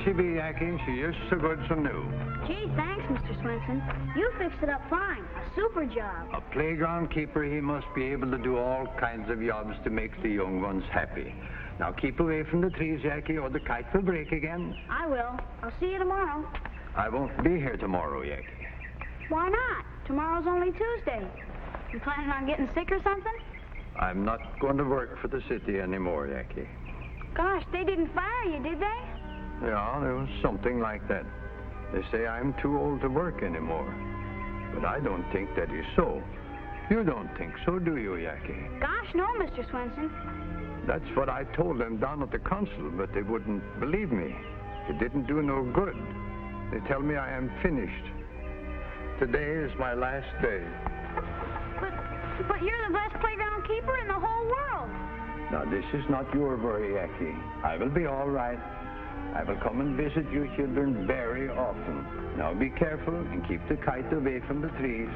she be, Yankee? She is so good, so new. Gee, thanks, Mr. Swenson. You fixed it up fine. A super job. A playground keeper, he must be able to do all kinds of jobs to make the young ones happy. Now keep away from the trees, Yankee, or the kite will break again. I will. I'll see you tomorrow. I won't be here tomorrow, Yankee. Why not? Tomorrow's only Tuesday. You planning on getting sick or something? I'm not going to work for the city anymore, Yankee. Gosh, they didn't fire you, did they? Yeah, there was something like that. They say I'm too old to work anymore. But I don't think that is so. You don't think so, do you, Yankee? Gosh, no, Mr. Swenson. That's what I told them down at the council, but they wouldn't believe me. It didn't do no good. They tell me I am finished. Today is my last day. But you're the best playground keeper in the whole world. Now, this is not your worry, Yankee. I will be all right. I will come and visit you children very often. Now, be careful and keep the kite away from the trees.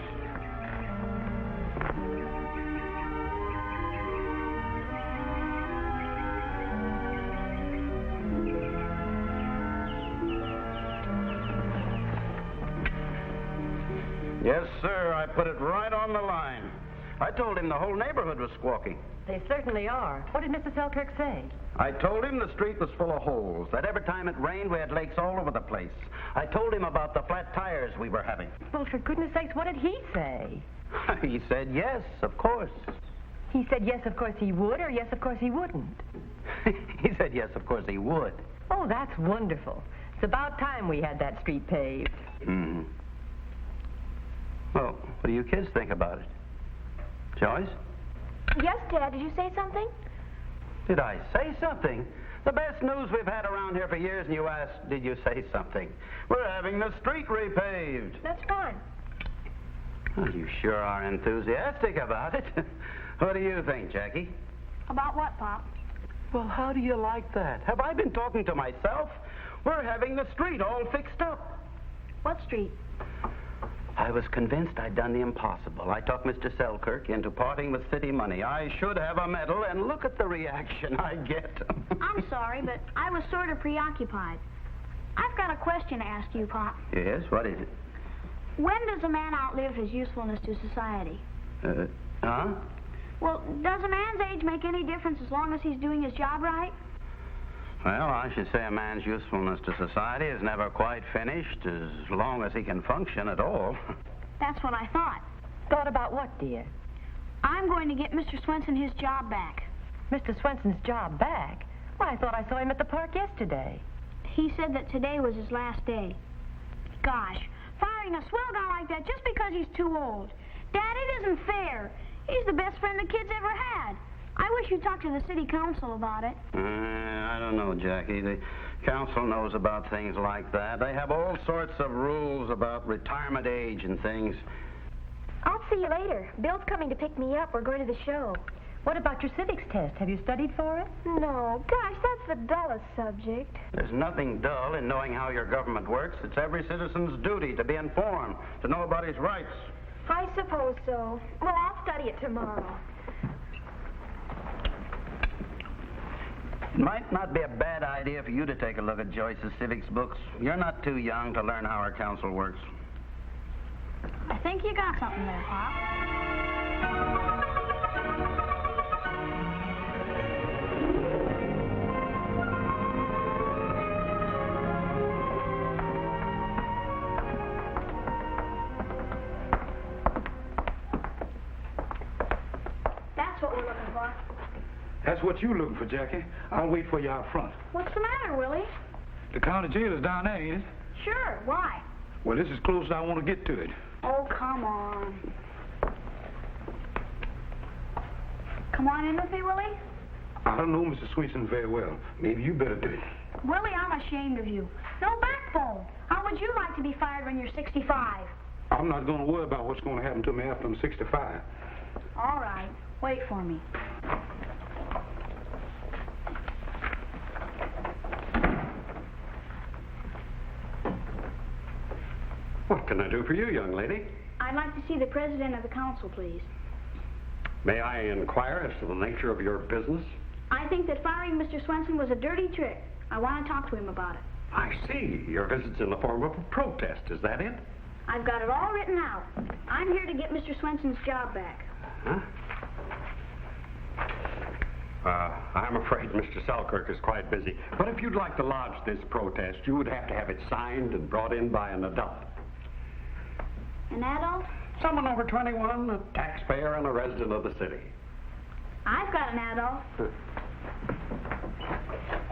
Yes, sir. I put it right on the line. I told him the whole neighborhood was squawking. They certainly are. What did Mr. Selkirk say? I told him the street was full of holes, that every time it rained we had lakes all over the place. I told him about the flat tires we were having. Well, for goodness sakes, what did he say? He said yes, of course. He said yes, of course he would, or yes, of course he wouldn't? He said yes, of course he would. Oh, that's wonderful. It's about time we had that street paved. Mm-hmm. Well, what do you kids think about it? Joyce? Yes, Dad. Did you say something? Did I say something? The best news we've had around here for years, and you asked, did you say something? We're having the street repaved. That's fine. Well, you sure are enthusiastic about it. What do you think, Jackie? About what, Pop? Well, how do you like that? Have I been talking to myself? We're having the street all fixed up. What street? I was convinced I'd done the impossible. I talked Mr. Selkirk into parting with city money. I should have a medal, and look at the reaction I get. I'm sorry, but I was sort of preoccupied. I've got a question to ask you, Pop. Yes, what is it? When does a man outlive his usefulness to society? Huh? Well, does a man's age make any difference as long as he's doing his job right? Well, I should say a man's usefulness to society is never quite finished as long as he can function at all. That's what I thought. Thought about what, dear? I'm going to get Mr. Swenson his job back. Mr. Swenson's job back? Why, I thought I saw him at the park yesterday. He said that today was his last day. Gosh, firing a swell guy like that just because he's too old. Dad, it isn't fair. He's the best friend the kid's ever had. I wish you'd talk to the city council about it. I don't know, Jackie. The council knows about things like that. They have all sorts of rules about retirement age and things. I'll see you later. Bill's coming to pick me up. We're going to the show. What about your civics test? Have you studied for it? No. Gosh, that's the dullest subject. There's nothing dull in knowing how your government works. It's every citizen's duty to be informed, to know about his rights. I suppose so. Well, I'll study it tomorrow. It might not be a bad idea for you to take a look at Joyce's civics books. You're not too young to learn how our council works. I think you got something there, Pop. That's what we're looking for. That's what you're looking for, Jackie. I'll wait for you out front. What's the matter, Willie? The county jail is down there, ain't it? Sure, why? Well, this is close as I want to get to it. Oh, come on. Come on in with me, Willie. I don't know Mr. Swenson very well. Maybe you better do it. Willie, I'm ashamed of you. No backbone. How would you like to be fired when you're 65? I'm not going to worry about what's going to happen to me after I'm 65. All right. Wait for me. What can I do for you, young lady? I'd like to see the president of the council, please. May I inquire as to the nature of your business? I think that firing Mr. Swenson was a dirty trick. I want to talk to him about it. I see. Your visit's in the form of a protest. Is that it? I've got it all written out. I'm here to get Mr. Swenson's job back. Huh? I'm afraid Mr. Selkirk is quite busy. But if you'd like to lodge this protest, you would have to have it signed and brought in by an adult. An adult? Someone over 21, a taxpayer, and a resident of the city. I've got an adult.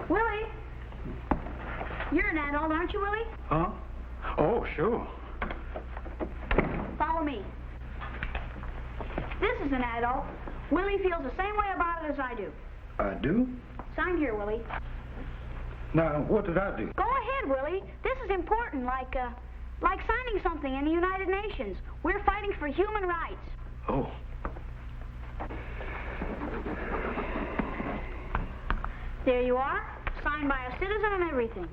Willie! You're an adult, aren't you, Willie? Huh? Oh, sure. Follow me. This is an adult. Willie feels the same way about it as I do. I do? Sign here, Willie. Now, what did I do? Go ahead, Willie. This is important, like signing something in the United Nations. We're fighting for human rights. Oh. There you are, signed by a citizen and everything.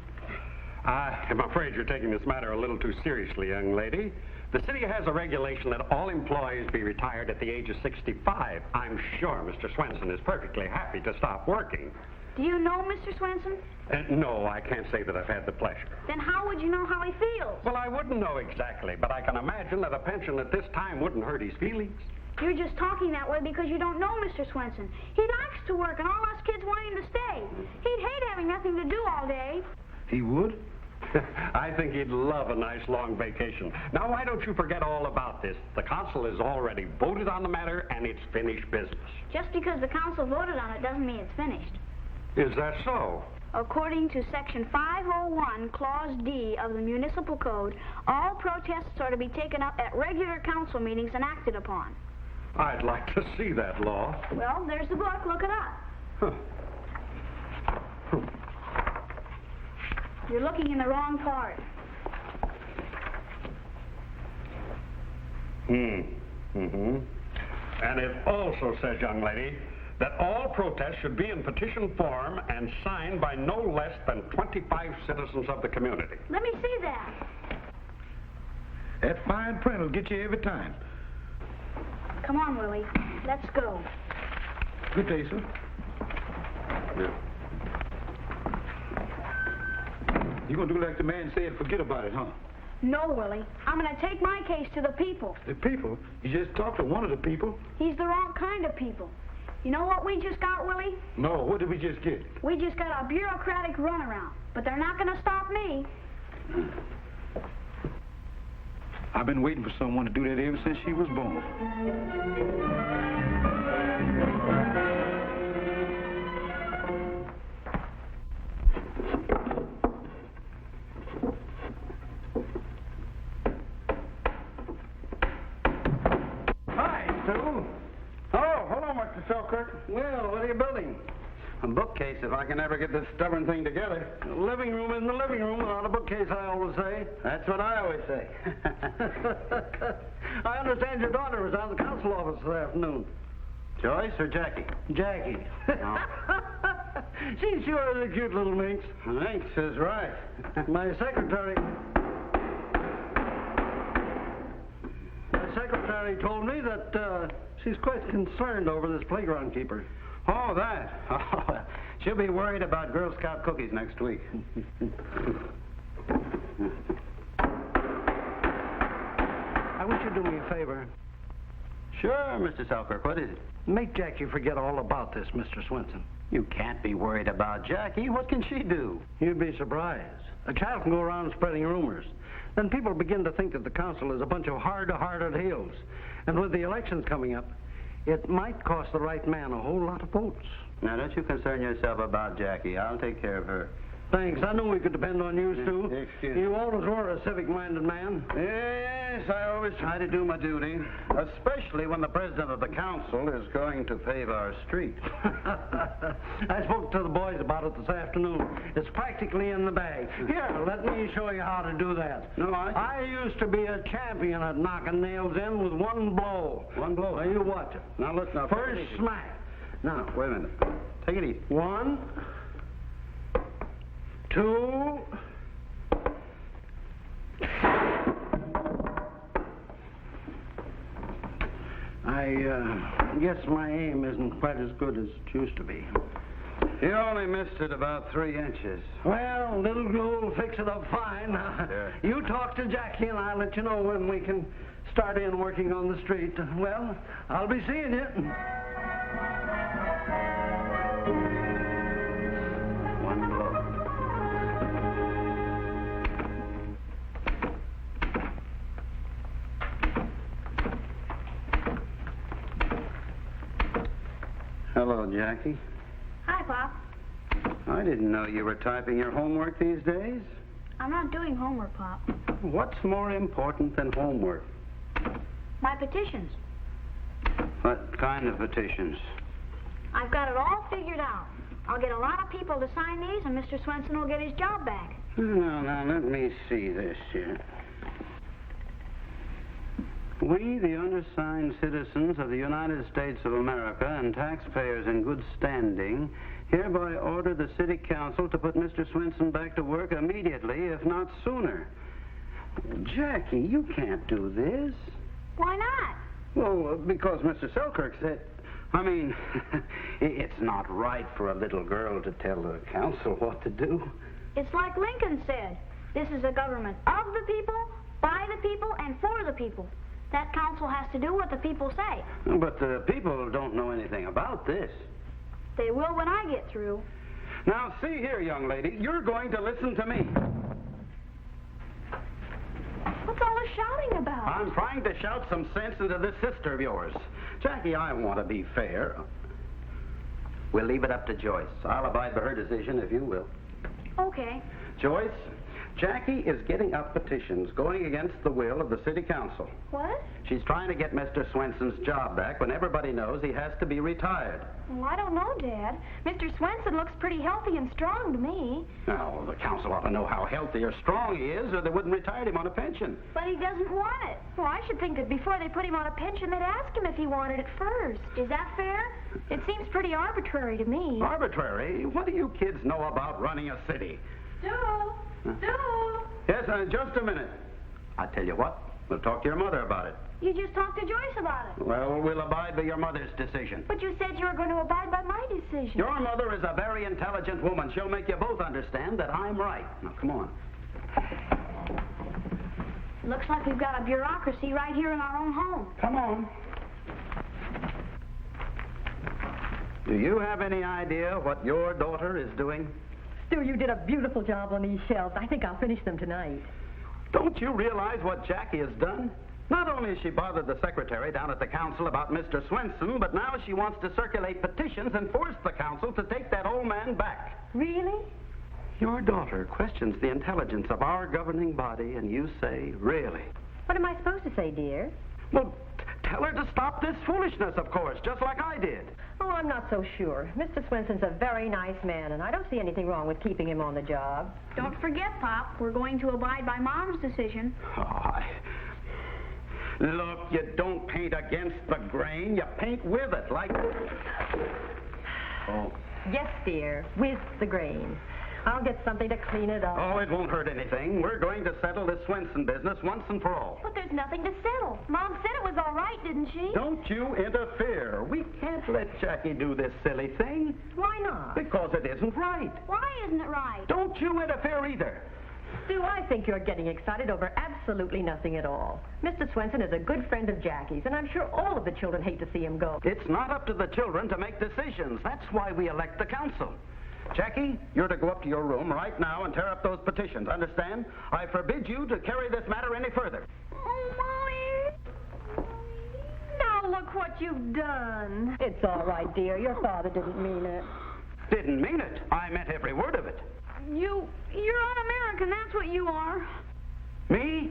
I'm afraid you're taking this matter a little too seriously, young lady. The city has a regulation that all employees be retired at the age of 65. I'm sure Mr. Swenson is perfectly happy to stop working. Do you know Mr. Swenson? No, I can't say that I've had the pleasure. Then how would you know how he feels? Well, I wouldn't know exactly, but I can imagine that a pension at this time wouldn't hurt his feelings. You're just talking that way because you don't know Mr. Swenson. He likes to work, and all us kids want him to stay. He'd hate having nothing to do all day. He would? I think he'd love a nice long vacation. Now, why don't you forget all about this? The council has already voted on the matter, and it's finished business. Just because the council voted on it doesn't mean it's finished. Is that so? According to Section 501, Clause D of the Municipal Code, all protests are to be taken up at regular council meetings and acted upon. I'd like to see that law. Well, there's the book. Look it up. Huh. You're looking in the wrong part. Mm-hmm. And it also says, young lady, that all protests should be in petition form and signed by no less than 25 citizens of the community. Let me see that. That fine print will get you every time. Come on, Willie. Let's go. Good day, sir. Yeah. You're going to do like the man said, forget about it, huh? No, Willie. I'm going to take my case to the people. The people? You just talked to one of the people. He's the wrong kind of people. You know what we just got, Willie? No, what did we just get? We just got a bureaucratic runaround. But they're not going to stop me. I've been waiting for someone to do that ever since she was born. Hi, Stu. Oh, hello, Mr. Selkirk. Well, what are you building? A bookcase, if I can ever get this stubborn thing together. The living room isn't the living room without a bookcase, I always say. That's what I always say. I understand your daughter was out of the council office this afternoon. Joyce or Jackie? Jackie. Oh. She sure is a cute little minx. Minx is right. My secretary told me that she's quite concerned over this playground keeper. Oh, that. Oh, she'll be worried about Girl Scout cookies next week. I wish you'd do me a favor. Sure, Mr. Selkirk. What is it? Make Jackie forget all about this, Mr. Swenson. You can't be worried about Jackie. What can she do? You'd be surprised. A child can go around spreading rumors. Then people begin to think that the council is a bunch of hard-hearted heels. And with the elections coming up, it might cost the right man a whole lot of votes. Now, don't you concern yourself about Jackie. I'll take care of her. Thanks. I knew we could depend on you, Stu. Excuse me. You always were a civic-minded man. Yes, I always try to do my duty, especially when the president of the council is going to pave our street. I spoke to the boys about it this afternoon. It's practically in the bag. Here, let me show you how to do that. No, I used to be a champion at knocking nails in with one blow. One blow? Now, you watch it. Now, listen up. First smack. Now, Wait a minute. Take it easy. 1, 2. I guess my aim isn't quite as good as it used to be. You only missed it about 3 inches. Well, little Glue will fix it up fine. Yeah. You talk to Jackie and I'll let you know when we can start in working on the street. Well, I'll be seeing you. One blow. Hello, Jackie. Hi, Pop. I didn't know you were typing your homework these days. I'm not doing homework, Pop. What's more important than homework? My petitions. What kind of petitions? I've got it all figured out. I'll get a lot of people to sign these, and Mr. Swenson will get his job back. Now, let me see this here. We, the undersigned citizens of the United States of America and taxpayers in good standing, hereby order the City Council to put Mr. Swenson back to work immediately, if not sooner. Jackie, you can't do this. Why not? Well, because Mr. Selkirk said... I mean, it's not right for a little girl to tell the council what to do. It's like Lincoln said. This is a government of the people, by the people, and for the people. That council has to do what the people say. But the people don't know anything about this. They will when I get through. Now, see here, young lady, you're going to listen to me. What's all the shouting about? I'm trying to shout some sense into this sister of yours. Jackie, I want to be fair. We'll leave it up to Joyce. I'll abide by her decision if you will. Okay. Joyce, Jackie is getting up petitions going against the will of the city council. What? She's trying to get Mr. Swenson's job back when everybody knows he has to be retired. Well, I don't know, Dad. Mr. Swenson looks pretty healthy and strong to me. Now, the council ought to know how healthy or strong he is, or they wouldn't retire him on a pension. But he doesn't want it. Well, I should think that before they put him on a pension, they'd ask him if he wanted it first. Is that fair? It seems pretty arbitrary to me. Arbitrary? What do you kids know about running a city? Stu! Yes, just a minute. I tell you what, we'll talk to your mother about it. You just talked to Joyce about it. Well, we'll abide by your mother's decision. But you said you were going to abide by my decision. Your mother is a very intelligent woman. She'll make you both understand that I'm right. Now, come on. Looks like we've got a bureaucracy right here in our own home. Come on. Do you have any idea what your daughter is doing? Stu, you did a beautiful job on these shelves. I think I'll finish them tonight. Don't you realize what Jackie has done? Not only has she bothered the secretary down at the council about Mr. Swenson, but now she wants to circulate petitions and force the council to take that old man back. Really? Your daughter questions the intelligence of our governing body, and you say, really? What am I supposed to say, dear? Well, tell her to stop this foolishness, of course, just like I did. Oh, I'm not so sure. Mr. Swenson's a very nice man, and I don't see anything wrong with keeping him on the job. Don't forget, Pop, we're going to abide by Mom's decision. Look, you don't paint against the grain. You paint with it, like... Oh. Yes, dear, with the grain. I'll get something to clean it up. Oh, it won't hurt anything. We're going to settle this Swenson business once and for all. But there's nothing to settle. Mom said it was all right, didn't she? Don't you interfere. We can't let Jackie do this silly thing. Why not? Because it isn't right. Why isn't it right? Don't you interfere either. Stu, I think you're getting excited over absolutely nothing at all. Mr. Swenson is a good friend of Jackie's, and I'm sure all of the children hate to see him go. It's not up to the children to make decisions. That's why we elect the council. Jackie, you're to go up to your room right now and tear up those petitions, understand? I forbid you to carry this matter any further. Oh, Mommy. Now look what you've done. It's all right, dear. Your father didn't mean it. Didn't mean it. I meant every word of it. You're un-American, that's what you are. Me?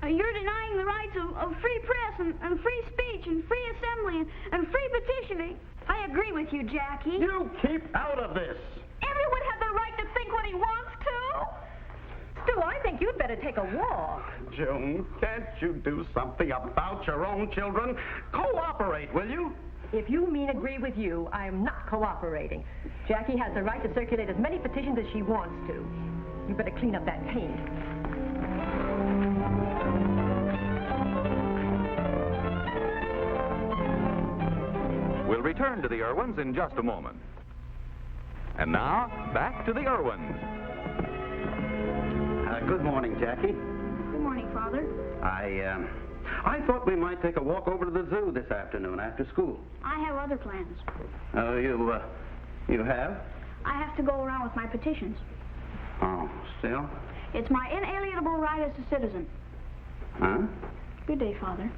You're denying the rights of free press and free speech and free assembly and free petitioning. I agree with you, Jackie. You keep out of this. Everyone has the right to think what he wants to. Stu, I think you'd better take a walk. June, can't you do something about your own children? Cooperate, will you? If you mean agree with you, I am not cooperating. Jackie has the right to circulate as many petitions as she wants to. You better clean up that paint. We'll return to the Erwins in just a moment. And now, back to the Erwins. Good morning, Jackie. Good morning, Father. I thought we might take a walk over to the zoo this afternoon after school. I have other plans. Oh, you have? I have to go around with my petitions. Oh, still? It's my inalienable right as a citizen. Huh? Good day, Father.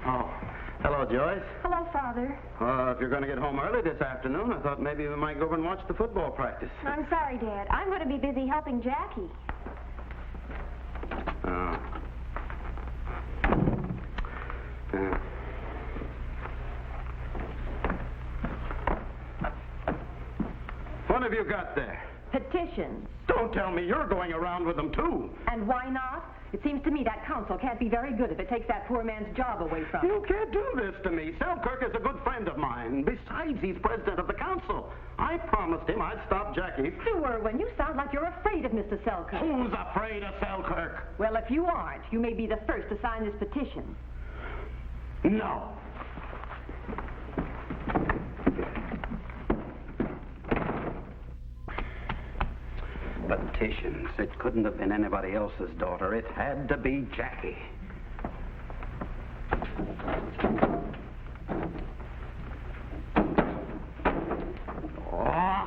Oh, hello, Joyce. Hello, Father. If you're going to get home early this afternoon, I thought maybe we might go over and watch the football practice. I'm sorry, Dad. I'm going to be busy helping Jackie. Oh. What have you got there? Petitions. Don't tell me you're going around with them, too. And why not? It seems to me that council can't be very good if it takes that poor man's job away from him. You can't do this to me. Selkirk is a good friend of mine. Besides, he's president of the council. I promised him I'd stop Jackie. Stu Erwin, you sound like you're afraid of Mr. Selkirk. Who's afraid of Selkirk? Well, if you aren't, you may be the first to sign this petition. No. Petitions. It couldn't have been anybody else's daughter. It had to be Jackie. Oh.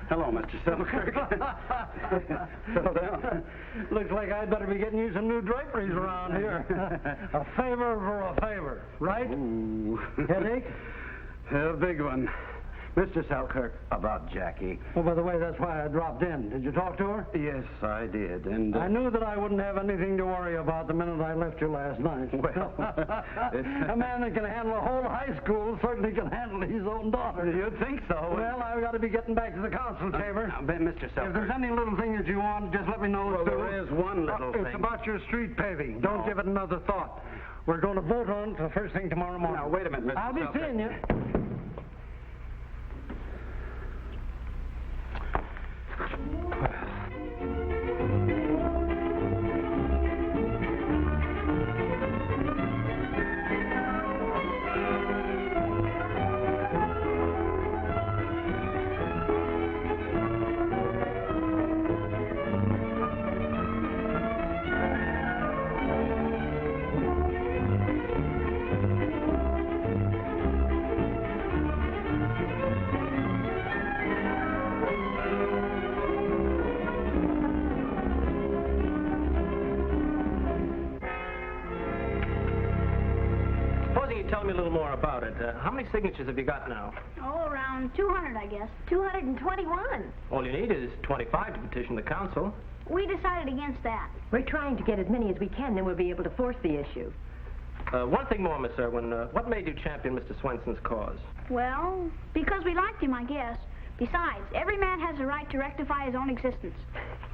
Hello, Mr. Selkirk. Settle down. Looks like I'd better be getting you some new draperies around here. A favor for a favor, right? Ooh. Headache? A big one. Mr. Selkirk, about Jackie. Oh, by the way, that's why I dropped in. Did you talk to her? Yes, I did, and... I knew that I wouldn't have anything to worry about the minute I left you last night. Well... A man that can handle a whole high school certainly can handle his own daughter. You'd think so. Well, I've got to be getting back to the council chamber. Mr. Selkirk... If there's any little thing that you want, just let me know. Well, there is one little thing. It's about your street paving. Don't give it another thought. We're going to vote on it the first thing tomorrow morning. Now, wait a minute, Mr. I'll be Selkirk. seeing you. Tell me a little more about it. How many signatures have you got now? Oh, around 200, I guess. 221. All you need is 25 to petition the council. We decided against that. We're trying to get as many as we can, then we'll be able to force the issue. One thing more, Miss Erwin. What made you champion Mr. Swenson's cause? Well, because we liked him, I guess. Besides, every man has a right to rectify his own existence.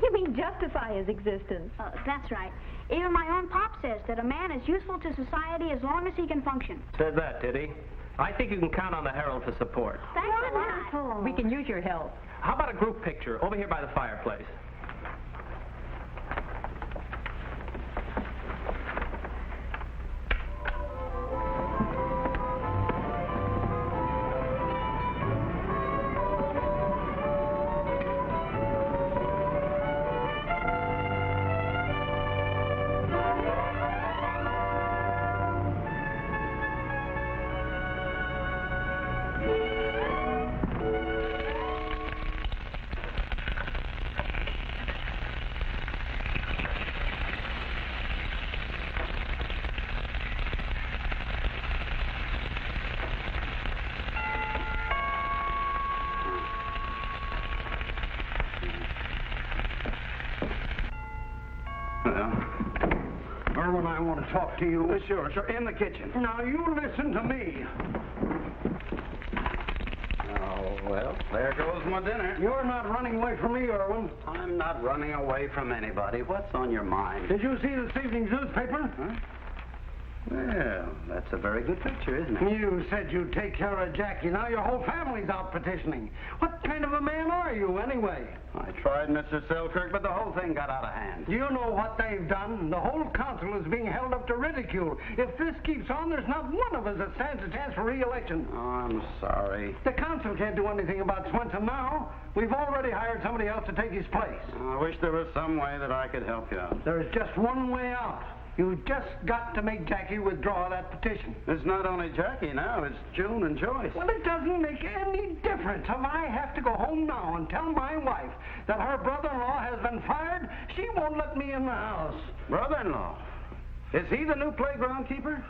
You mean justify his existence? That's right. Even my own pop says that a man is useful to society as long as he can function. Said that, did he? I think you can count on the Herald for support. Thanks a lot. We can use your help. How about a group picture over here by the fireplace? Erwin, I want to talk to you. Sure. In the kitchen. Now, you listen to me. Oh, well, there goes my dinner. You're not running away from me, Erwin. I'm not running away from anybody. What's on your mind? Did you see this evening's newspaper? Huh? Well, that's a very good picture, isn't it? You said you'd take care of Jackie. Now your whole family's out petitioning. What kind of a man are you, anyway? I tried, Mr. Selkirk, but the whole thing got out of hand. You know what they've done? The whole council is being held up to ridicule. If this keeps on, there's not one of us that stands a chance for re-election. Oh, I'm sorry. The council can't do anything about Swenson now. We've already hired somebody else to take his place. I wish there was some way that I could help you out. There is just one way out. You've just got to make Jackie withdraw that petition. It's not only Jackie now, it's June and Joyce. Well, it doesn't make any difference. If I have to go home now and tell my wife that her brother-in-law has been fired, she won't let me in the house. Brother-in-law? Is he the new playground keeper?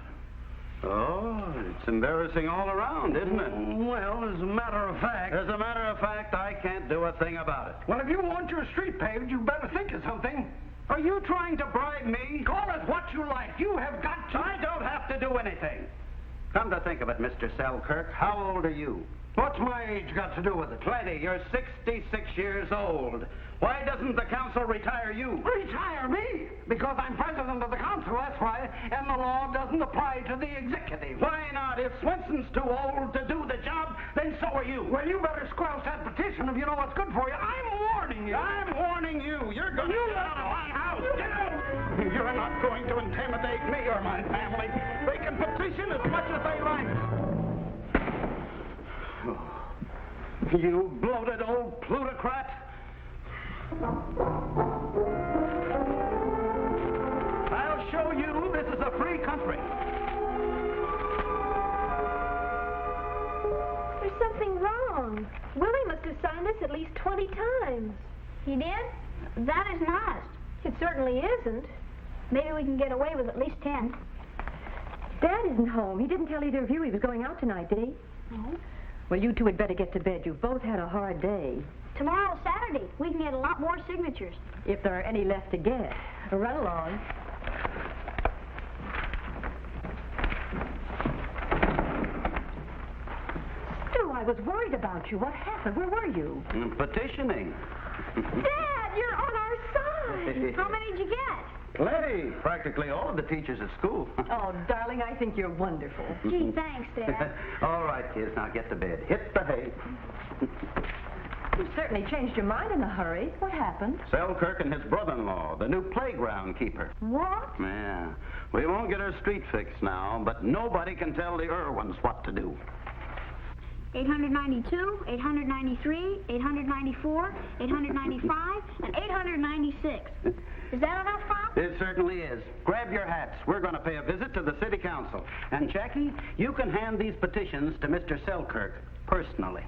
Oh, it's embarrassing all around, isn't it? Well, as a matter of fact... As a matter of fact, I can't do a thing about it. Well, if you want your street paved, you better think of something. Are you trying to bribe me? Call it what you like. You have got to... I don't have to do anything. Come to think of it, Mr. Selkirk, how old are you? What's my age got to do with it? Plenty. You're 66 years old. Why doesn't the council retire you? Retire me? Because I'm president of the council, that's why. And the law doesn't apply to the executive. Why not? If Swenson's too old to do the job, then so are you. Well, you better squelch that petition if you know what's good for you. I'm warning you. I'm warning you. You're going to get out of my house. Get out. You're not going to intimidate me or my family. They can petition as much as they like. You bloated old plutocrat. I'll show you this is a free country. There's something wrong. Willie must have signed this at least 20 times. He did? That isn't honest. It certainly isn't. Maybe we can get away with at least 10. Dad isn't home. He didn't tell either of you he was going out tonight, did he? No. Well, you two had better get to bed. You've both had a hard day. Tomorrow's Saturday. We can get a lot more signatures. If there are any left to get. Run along. Stu, I was worried about you. What happened? Where were you? Petitioning. Dad, you're on our side. How many did you get? Plenty. Practically all of the teachers at school. Oh, darling, I think you're wonderful. Gee, thanks, Dad. All right, kids, now get to bed. Hit the hay. You certainly changed your mind in a hurry. What happened? Selkirk and his brother-in-law, the new playground keeper. What? Yeah. We won't get our street fixed now, but nobody can tell the Erwins what to do. 892, 893, 894, 895, and 896. Is that enough, Pop? It certainly is. Grab your hats. We're going to pay a visit to the city council. And, Jackie, you can hand these petitions to Mr. Selkirk personally.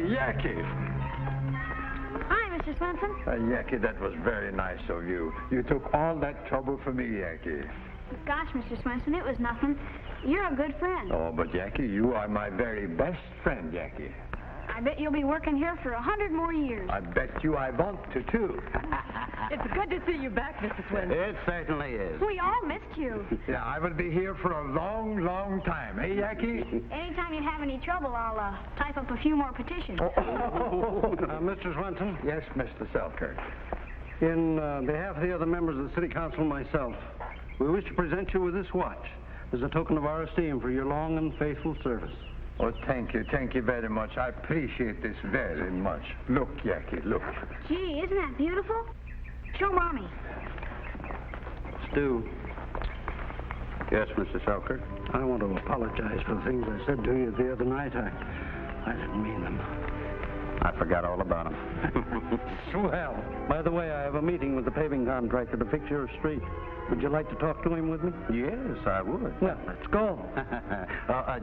Jackie. Hi, Mr. Swenson. Jackie, that was very nice of you. You took all that trouble for me, Jackie. Gosh, Mr. Swenson, it was nothing. You're a good friend. Oh, but Jackie, you are my very best friend, Jackie. I bet you'll be working here for 100 more years. I bet you I want to, too. It's good to see you back, Mr. Swenson. It certainly is. We all missed you. Yeah, I will be here for a long, long time. Hey, Jackie? Anytime you have any trouble, I'll type up a few more petitions. Mr. Swenson? Yes, Mr. Selkirk. In behalf of the other members of the city council and myself, we wish to present you with this watch as a token of our esteem for your long and faithful service. Oh, thank you very much. I appreciate this very much. Look, Jackie, look. Gee, isn't that beautiful? Show Mommy. Stu. Yes, Mr. Selkirk? I want to apologize for the things I said to you the other night. I didn't mean them. I forgot all about them. Swell. By the way, I have a meeting with the paving contractor to fix your street. Would you like to talk to him with me? Yes, I would. Well, let's go.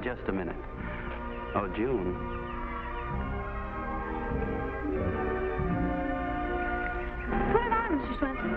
Just a minute. Oh, June. Put it on, Mr. Swenson.